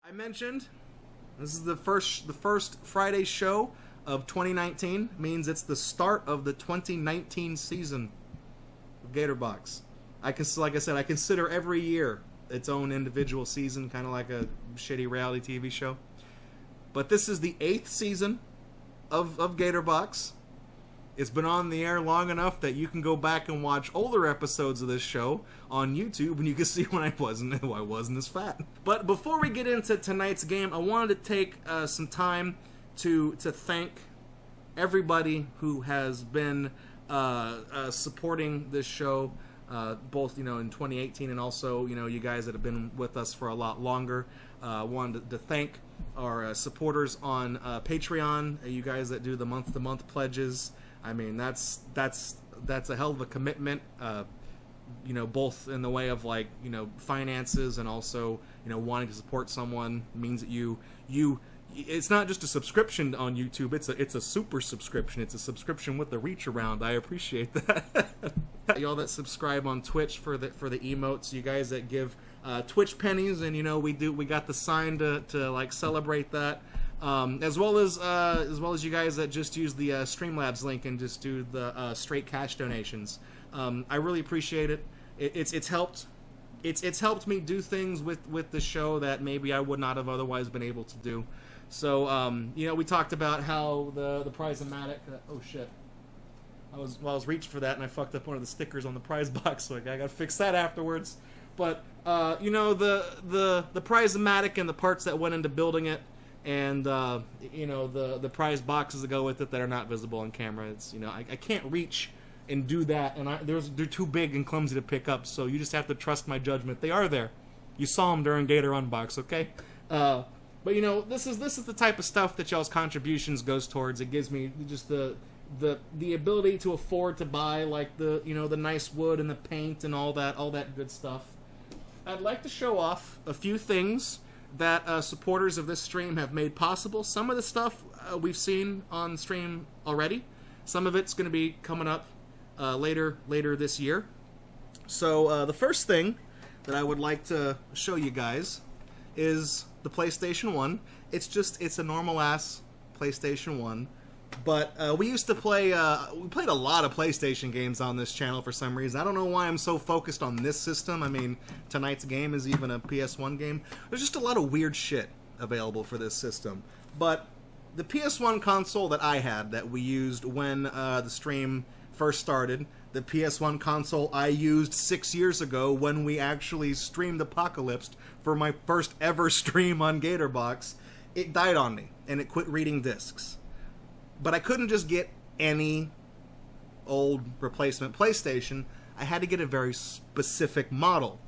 I mentioned this is the first Friday show of 2019. Means it's the start of the 2019 season of Gatorbox. Like I said, I consider every year its own individual season, kind of like a shitty reality TV show. But this is the 8th season of Gatorbox. It's been on the air long enough that you can go back and watch older episodes of this show on YouTube, and you can see when I wasn't as fat. But before we get into tonight's game, I wanted to take some time to thank everybody who has been supporting this show, both in 2018 and also you guys that have been with us for a lot longer. Wanted to thank our supporters on Patreon, you guys that do the month-to-month pledges. I mean, that's a hell of a commitment, both in the way of finances and also wanting to support someone means that it's not just a subscription on YouTube, it's a super subscription. It's a subscription with the reach around. I appreciate that. Y'all that subscribe on Twitch for the emotes, you guys that give Twitch pennies, and we got the sign to celebrate that. As well as you guys that just use the Streamlabs link and just do the straight cash donations. I really appreciate it. It's helped. It's helped me do things with the show that maybe I would not have otherwise been able to do. So we talked about how the Prize-O-Matic. Oh shit! I was reaching for that and I fucked up one of the stickers on the prize box, so I gotta fix that afterwards. But the Prize-O-Matic and the parts that went into building it. And the prize boxes that go with it that are not visible on camera. It's I can't reach and do that, and they're too big and clumsy to pick up. So you just have to trust my judgment. They are there. You saw them during Gator Unbox, okay? But this is the type of stuff that y'all's contributions goes towards. It gives me just the ability to afford to buy the nice wood and the paint and all that good stuff. I'd like to show off a few things that supporters of this stream have made possible. Some of the stuff we've seen on stream already. Some of it's going to be coming up later this year. So the first thing that I would like to show you guys is the PlayStation 1. It's a normal ass PlayStation 1. But we used to play, we played a lot of PlayStation games on this channel for some reason. I don't know why I'm so focused on this system. I mean, tonight's game is even a PS1 game. There's just a lot of weird shit available for this system. But the PS1 console that I had, that we used when the stream first started, the PS1 console I used 6 years ago when we actually streamed Apocalypse for my first ever stream on Gatorbox, it died on me, and it quit reading discs. But I couldn't just get any old replacement PlayStation. I had to get a very specific model.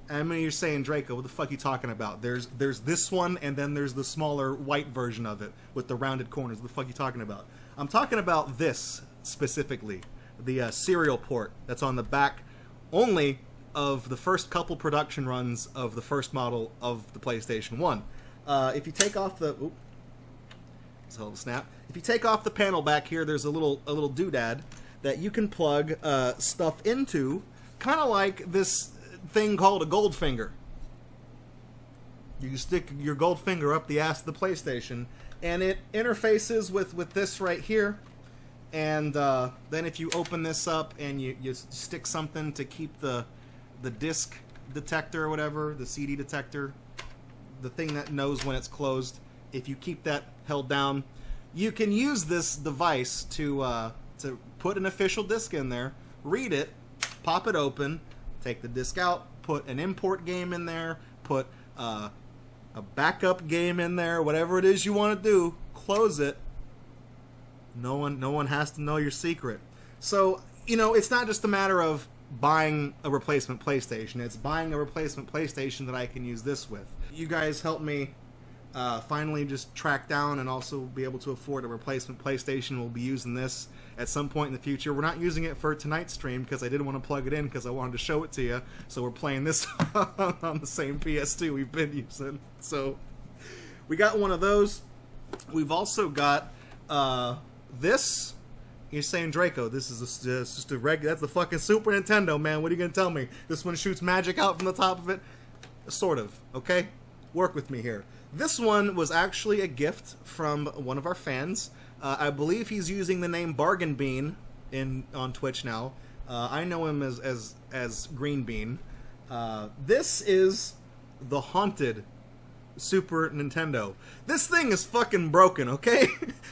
I mean, you're saying, Draco, what the fuck are you talking about? There's this one, and then there's the smaller white version of it with the rounded corners. What the fuck are you talking about? I'm talking about this specifically, the serial port that's on the back only of the first couple production runs of the first model of the PlayStation 1. If you take off the... Oop, snap. If you take off the panel back here, there's a little doodad that you can plug stuff into, kind of like this thing called a gold finger. You can stick your gold finger up the ass of the PlayStation, and it interfaces with this right here. And then if you open this up and you stick something to keep the disc detector or whatever, the CD detector, the thing that knows when it's closed, if you keep that held down, you can use this device to put an official disc in there, read it, pop it open, take the disc out, put an import game in there, put a backup game in there, whatever it is you want to do, close it. No one has to know your secret. So, it's not just a matter of buying a replacement PlayStation. It's buying a replacement PlayStation that I can use this with. You guys help me finally just track down and also be able to afford a replacement PlayStation. We'll be using this at some point in the future. We're not using it for tonight's stream because I didn't want to plug it in because I wanted to show it to you. So we're playing this on the same PS2 we've been using. So we got one of those. We've also got this. You're saying, Draco, this is just a regular, that's the fucking Super Nintendo, man. What are you going to tell me? This one shoots magic out from the top of it? Sort of, okay? work with me here. This one was actually a gift from one of our fans. I believe he's using the name Bargain Bean on Twitch now. I know him as Green Bean. This is the Haunted Super Nintendo. This thing is fucking broken, okay?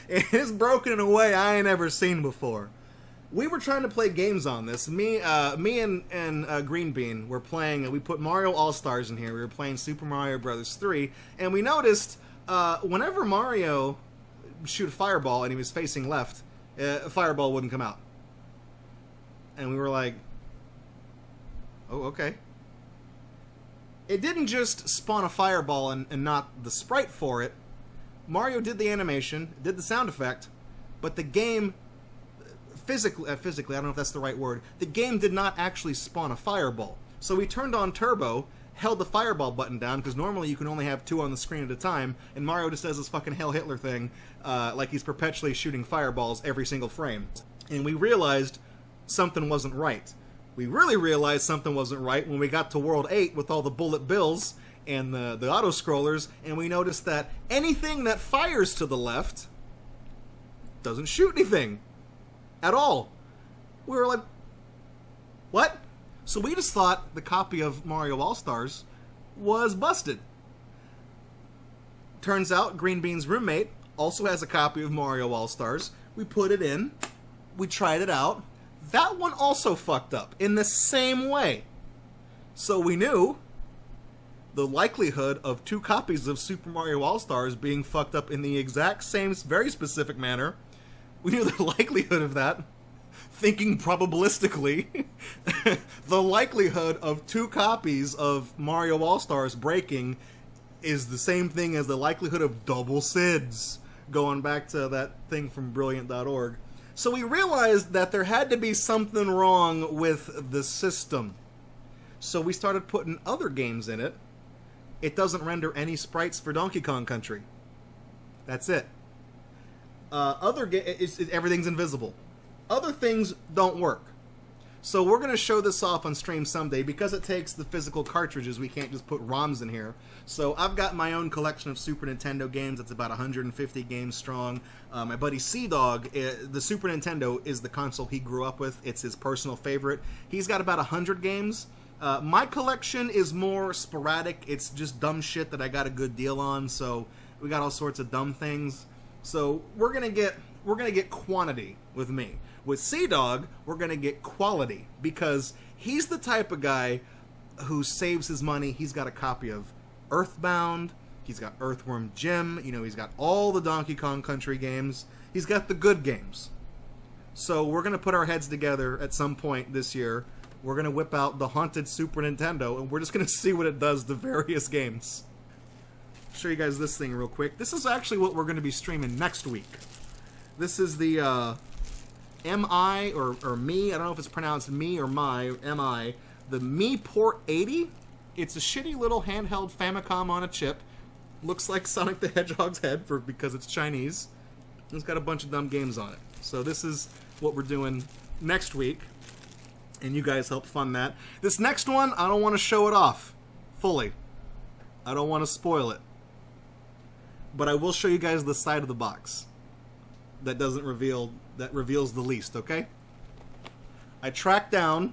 It's broken in a way I ain't ever seen before. We were trying to play games on this. Me and Green Bean were playing. We put Mario All-Stars in here. We were playing Super Mario Bros. 3, and we noticed whenever Mario shoot a fireball and he was facing left, a fireball wouldn't come out. And we were like, oh, okay. It didn't just spawn a fireball and not the sprite for it. Mario did the animation, did the sound effect, but the game, physically, I don't know if that's the right word, the game did not actually spawn a fireball. So we turned on Turbo, held the fireball button down, because normally you can only have 2 on the screen at a time, and Mario just does this fucking Hail Hitler thing, like he's perpetually shooting fireballs every single frame. And we realized something wasn't right. We really realized something wasn't right when we got to World 8 with all the bullet bills and the auto-scrollers, and we noticed that anything that fires to the left doesn't shoot anything at all. We were like, what? So we just thought the copy of Mario All-Stars was busted. Turns out Green Bean's roommate also has a copy of Mario All-Stars. We put it in, we tried it out. That one also fucked up in the same way. So we knew the likelihood of 2 copies of Super Mario All-Stars being fucked up in the exact same, very specific manner. We knew the likelihood of that, thinking probabilistically, the likelihood of 2 copies of Mario All-Stars breaking is the same thing as the likelihood of double SIDS, going back to that thing from Brilliant.org. So we realized that there had to be something wrong with the system. So we started putting other games in it. It doesn't render any sprites for Donkey Kong Country. That's it. Everything's invisible. Other things don't work. So we're going to show this off on stream someday. Because it takes the physical cartridges, we can't just put ROMs in here. So I've got my own collection of Super Nintendo games. It's about 150 games strong. My buddy Sea-Dog, the Super Nintendo is the console he grew up with. It's his personal favorite. He's got about 100 games. My collection is more sporadic. It's just dumb shit that I got a good deal on. So we got all sorts of dumb things. So we're gonna get quantity with me. With Sea-Dog, we're gonna get quality, because he's the type of guy who saves his money. He's got a copy of Earthbound. He's got Earthworm Jim. You know, he's got all the Donkey Kong Country games. He's got the good games. So we're gonna put our heads together at some point this year. We're gonna whip out the Haunted Super Nintendo, and we're just gonna see what it does to various games. Show you guys this thing real quick. This is actually what we're going to be streaming next week. This is the MI or Me. I don't know if it's pronounced Me or My. MI. The Me Port 80. It's a shitty little handheld Famicom on a chip. Looks like Sonic the Hedgehog's head because it's Chinese. It's got a bunch of dumb games on it. So this is what we're doing next week. And you guys help fund that. This next one, I don't want to show it off fully. I don't want to spoil it. But I will show you guys the side of the box that reveals the least, okay? I tracked down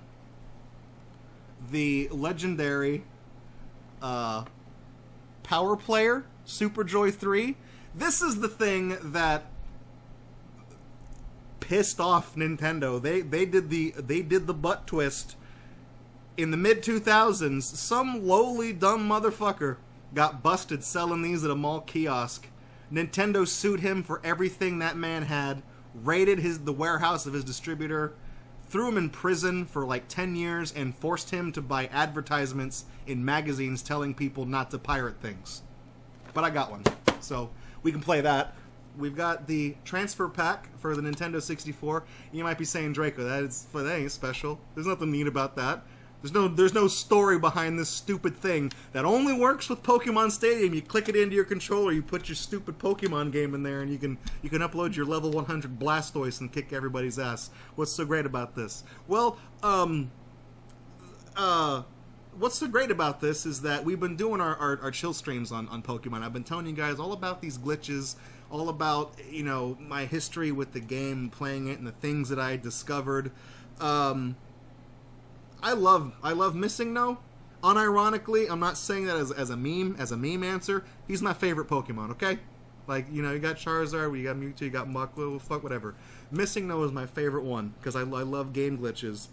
the legendary Power Player Super Joy 3. This is the thing that pissed off Nintendo. They did the butt twist in the mid-2000s. Some lowly dumb motherfucker got busted selling these at a mall kiosk. Nintendo sued him for everything that man had, raided the warehouse of his distributor, threw him in prison for like 10 years, and forced him to buy advertisements in magazines telling people not to pirate things. But I got one, so we can play that. We've got the transfer pack for the Nintendo 64. You might be saying, Draco, that ain't special. There's nothing neat about that. There's no story behind this stupid thing that only works with Pokemon Stadium. You click it into your controller, you put your stupid Pokemon game in there, and you can upload your level 100 Blastoise and kick everybody's ass. What's so great about this? Well, what's so great about this is that we've been doing our chill streams on Pokemon. I've been telling you guys all about these glitches, all about, you know, my history with the game, playing it, and the things that I discovered. I love Missing No. Unironically, I'm not saying that as a meme answer. He's my favorite Pokemon, okay? Like, you know, you got Charizard, you got Mewtwo, you got Muklu, fuck whatever. Missing No is my favorite one, because I love game glitches.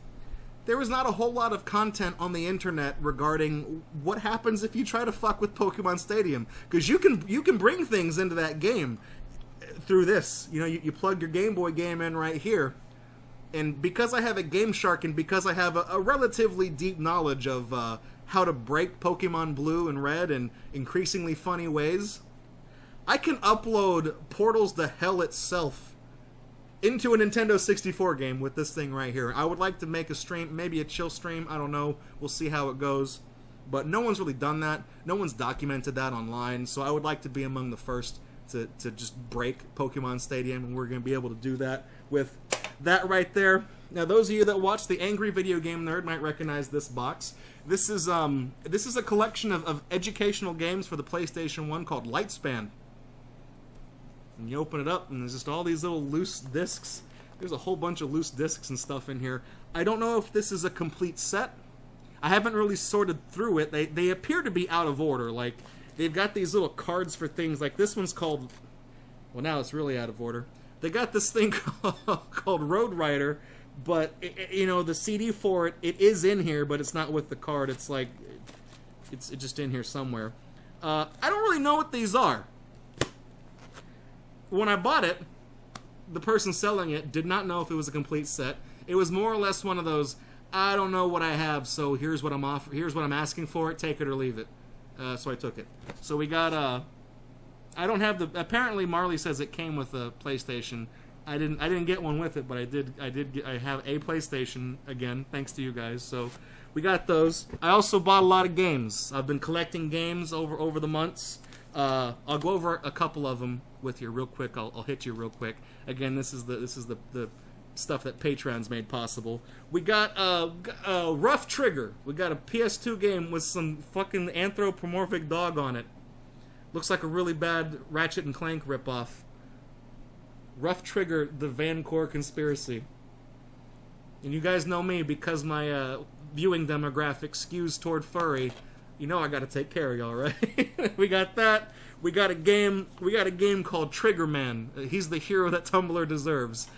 There was not a whole lot of content on the internet regarding what happens if you try to fuck with Pokemon Stadium, because you can bring things into that game through this. You know, you plug your Game Boy game in right here, and because I have a Game Shark and because I have a relatively deep knowledge of how to break Pokemon Blue and Red in increasingly funny ways, I can upload Portals to Hell itself into a Nintendo 64 game with this thing right here. I would like to make a stream, maybe a chill stream, I don't know. We'll see how it goes. But no one's really done that. No one's documented that online, so I would like to be among the first to just break Pokemon Stadium, and we're going to be able to do that with that right there. Now, those of you that watch the Angry Video Game Nerd might recognize this box. This is a collection of educational games for the PlayStation 1 called Lightspan. And you open it up, and there's just all these little loose discs. There's a whole bunch of loose discs and stuff in here. I don't know if this is a complete set. I haven't really sorted through it. They appear to be out of order. Like, they've got these little cards for things. Like, this one's called... Well, now it's really out of order. They got this thing called Road Rider, but, you know, the CD for it is in here, but it's not with the card. It's like... It's just in here somewhere. I don't really know what these are. When I bought it, the person selling it did not know if it was a complete set. It was more or less one of those, I don't know what I have, so here's what I'm asking for it, take it or leave it. So I took it. So we got I don't have the, apparently Marley says it came with a PlayStation. I didn't get one with it, but I have a PlayStation again, thanks to you guys. So we got those. I also bought a lot of games. I've been collecting games over the months. I'll go over a couple of them with you real quick. I'll hit you real quick. Again, this is the stuff that Patreon's made possible. We got Rough Trigger. We got a PS2 game with some fucking anthropomorphic dog on it. Looks like a really bad Ratchet and Clank ripoff. Rough Trigger, the Vancore Conspiracy. And you guys know me, because my viewing demographic skews toward furry. You know I gotta take care of y'all, right? We got that. We got a game called Trigger Man. He's the hero that Tumblr deserves.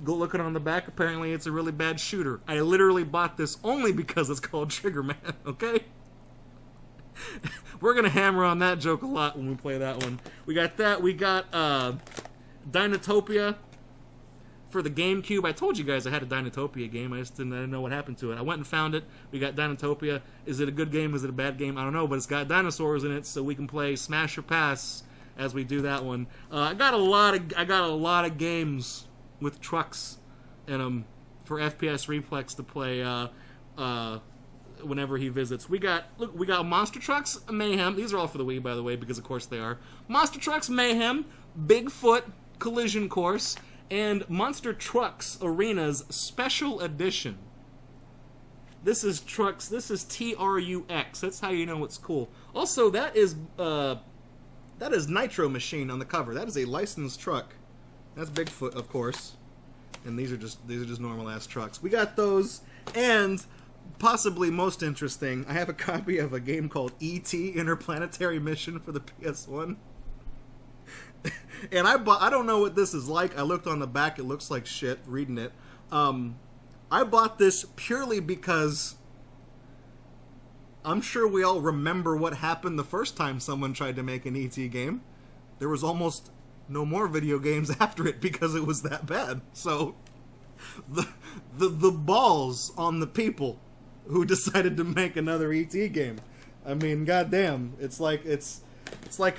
Go look it on the back. Apparently it's a really bad shooter. I literally bought this only because it's called Trigger Man, okay? We're gonna hammer on that joke a lot when we play that one. We got that. We got Dinotopia for the GameCube. I told you guys I had a Dinotopia game. I didn't know what happened to it. I went and found it. We got Dinotopia. Is it a good game? Is it a bad game? I don't know, but it's got dinosaurs in it, so we can play Smash or Pass as we do that one. I got a lot of games with trucks in them for FPS Reflex to play whenever he visits. We got Monster Trucks Mayhem. These are all for the Wii, by the way, because of course they are. Monster Trucks Mayhem, Bigfoot Collision Course, and Monster Trucks Arenas Special Edition. This is Trucks. This is TRUX. That's how you know it's cool. Also, that is Nitro Machine on the cover. That is a licensed truck. That's Bigfoot, of course. And these are just normal ass trucks. We got those, and possibly most interesting, I have a copy of a game called E.T. Interplanetary Mission for the PS1. And I don't know what this is like. I looked on the back. It looks like shit reading it. I bought this purely because I'm sure we all remember what happened the first time someone tried to make an E.T. game. There was almost no more video games after it because it was that bad. So the balls on the people who decided to make another E.T. game. I mean, goddamn, it's like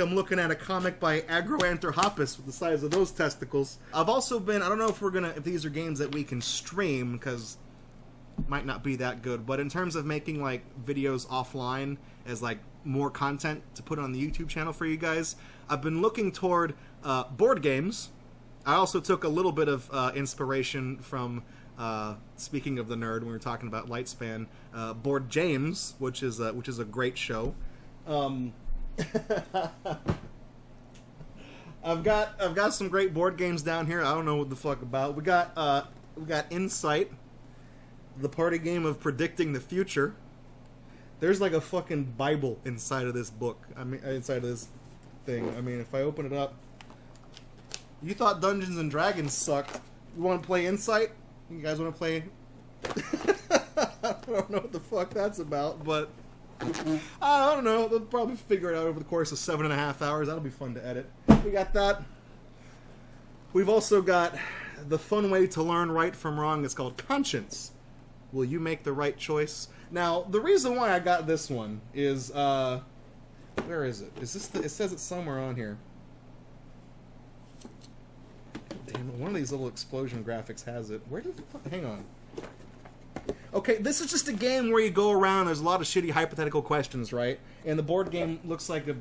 I'm looking at a comic by Agroanthropus with the size of those testicles. I've also been, I don't know if these are games that we can stream, because it might not be that good, but in terms of making like videos offline as like more content to put on the YouTube channel for you guys, I've been looking toward board games. I also took a little bit of inspiration from Speaking of the nerd, when we were talking about Lightspan, Board James, which is a great show. I've got some great board games down here. I don't know what the fuck about. We got Insight, the party game of predicting the future. There's like a fucking Bible inside of this book. I mean, inside of this thing. I mean, if I open it up, you thought Dungeons and Dragons sucked. You want to play Insight? You guys want to play? I don't know what the fuck that's about, but I don't know. They'll probably figure it out over the course of 7.5 hours. That'll be fun to edit. We got that. We've also got the fun way to learn right from wrong. It's called Conscience. Will you make the right choice? Now, the reason why I got this one is, where is it? Is this it says it's somewhere on here. Damn it, one of these little explosion graphics has it. Where did the fuck? Hang on. Okay, this is just a game where you go around, there's a lot of shitty hypothetical questions, right? And the board game looks like a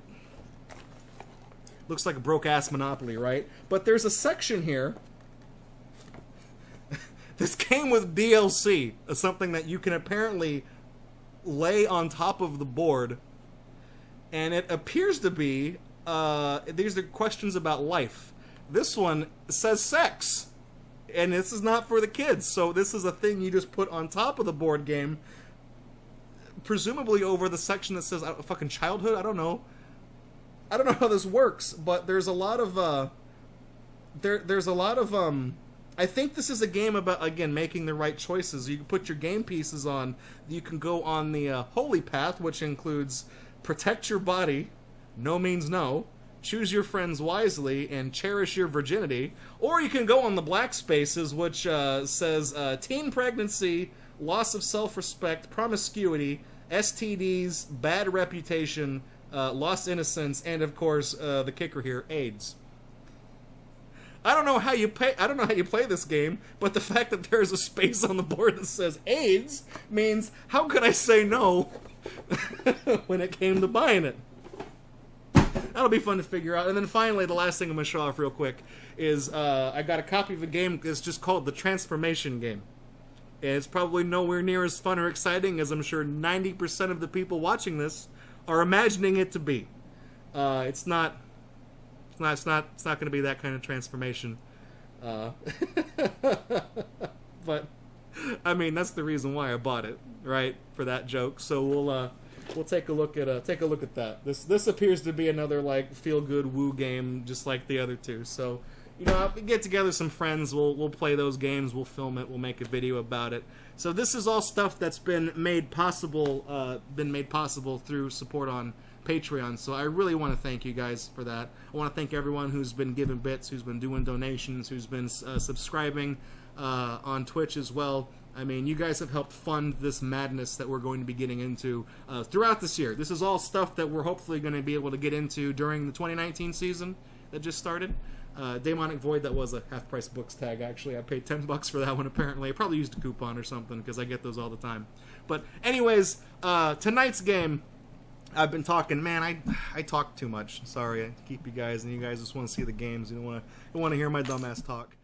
broke-ass Monopoly, right? But there's a section here. This came with DLC, something that you can apparently lay on top of the board, and it appears to be, these are questions about life. This one says sex, and this is not for the kids, so this is a thing you just put on top of the board game, presumably over the section that says fucking childhood. I don't know how this works, but there's a lot of there's a lot of I think this is a game about, again, making the right choices. You can put your game pieces on. You can go on the holy path, which includes protect your body, no means no, choose your friends wisely, and cherish your virginity. Or you can go on the black spaces, which says teen pregnancy, loss of self-respect, promiscuity, STDs, bad reputation, lost innocence, and of course, the kicker here, AIDS. I don't know how you play this game, but the fact that there's a space on the board that says AIDS means how could I say no when it came to buying it? That'll be fun to figure out. And then finally, the last thing I'm going to show off real quick is I got a copy of a game that's just called the Transformation Game. And it's probably nowhere near as fun or exciting as I'm sure 90% of the people watching this are imagining it to be. It's not going to be that kind of transformation. But I mean, that's the reason why I bought it, right? For that joke. So we'll take a look at that. This appears to be another like feel good woo game, just like the other two. So, you know, I'll get together some friends. We'll play those games. We'll film it. We'll make a video about it. So this is all stuff that's been made possible through support on Patreon. So I really want to thank you guys for that. I want to thank everyone who's been giving bits, who's been doing donations, who's been subscribing on Twitch as well. I mean, you guys have helped fund this madness that we're going to be getting into throughout this year. This is all stuff that we're hopefully going to be able to get into during the 2019 season that just started. Daemonic Void, that was a half-price books tag, actually. I paid $10 for that one, apparently. I probably used a coupon or something, because I get those all the time. But anyways, tonight's game, I've been talking, man, I talk too much. Sorry, I keep you guys, and you guys just want to see the games. You don't want to hear my dumbass talk.